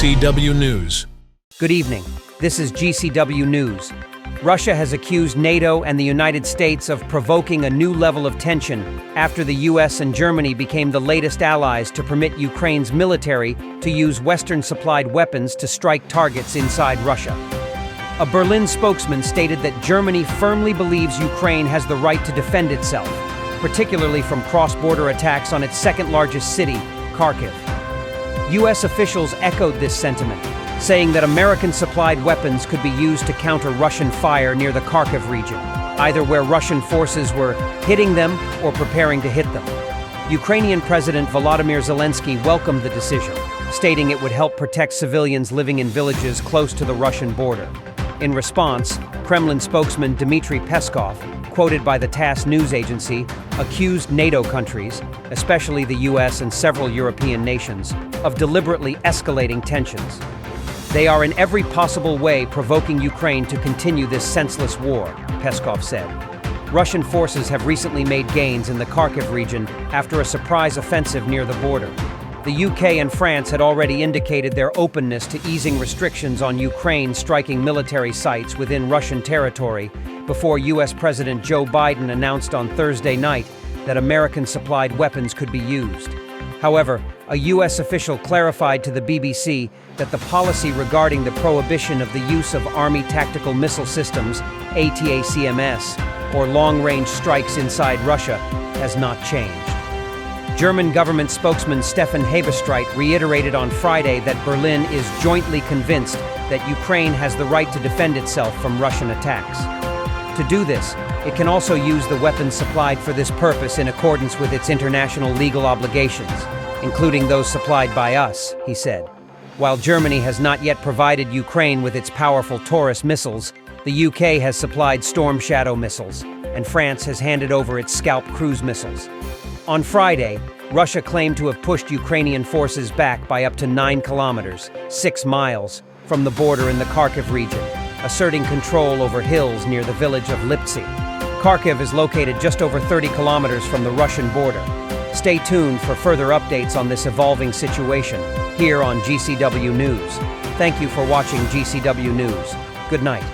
GCW News. Good evening. This is GCW News. Russia has accused NATO and the United States of provoking a new level of tension after the US and Germany became the latest allies to permit Ukraine's military to use Western-supplied weapons to strike targets inside Russia. A Berlin spokesman stated that Germany firmly believes Ukraine has the right to defend itself, particularly from cross-border attacks on its second-largest city, Kharkiv. US officials echoed this sentiment, saying that American-supplied weapons could be used to counter Russian fire near the Kharkiv region, either where Russian forces were hitting them or preparing to hit them. Ukrainian President Volodymyr Zelensky welcomed the decision, stating it would help protect civilians living in villages close to the Russian border. In response, Kremlin spokesman Dmitry Peskov, quoted by the Tass news agency, accused NATO countries, especially the US and several European nations, of deliberately escalating tensions. They are in every possible way provoking Ukraine to continue this senseless war, Peskov said. Russian forces have recently made gains in the Kharkiv region after a surprise offensive near the border. The UK and France had already indicated their openness to easing restrictions on Ukraine striking military sites within Russian territory before US President Joe Biden announced on Thursday night that American-supplied weapons could be used. However, a US official clarified to the BBC that the policy regarding the prohibition of the use of Army tactical missile systems, ATACMS, or long-range strikes inside Russia, has not changed. German government spokesman Stefan Hebestreit reiterated on Friday that Berlin is jointly convinced that Ukraine has the right to defend itself from Russian attacks. To do this, it can also use the weapons supplied for this purpose in accordance with its international legal obligations, including those supplied by us, he said. While Germany has not yet provided Ukraine with its powerful Taurus missiles, the UK has supplied Storm Shadow missiles, and France has handed over its Scalp cruise missiles. On Friday, Russia claimed to have pushed Ukrainian forces back by up to 9 kilometers, 6 miles, from the border in the Kharkiv region, asserting control over hills near the village of Liptsy. Kharkiv is located just over 30 kilometers from the Russian border. Stay tuned for further updates on this evolving situation here on GCW News. Thank you for watching GCW News. Good night.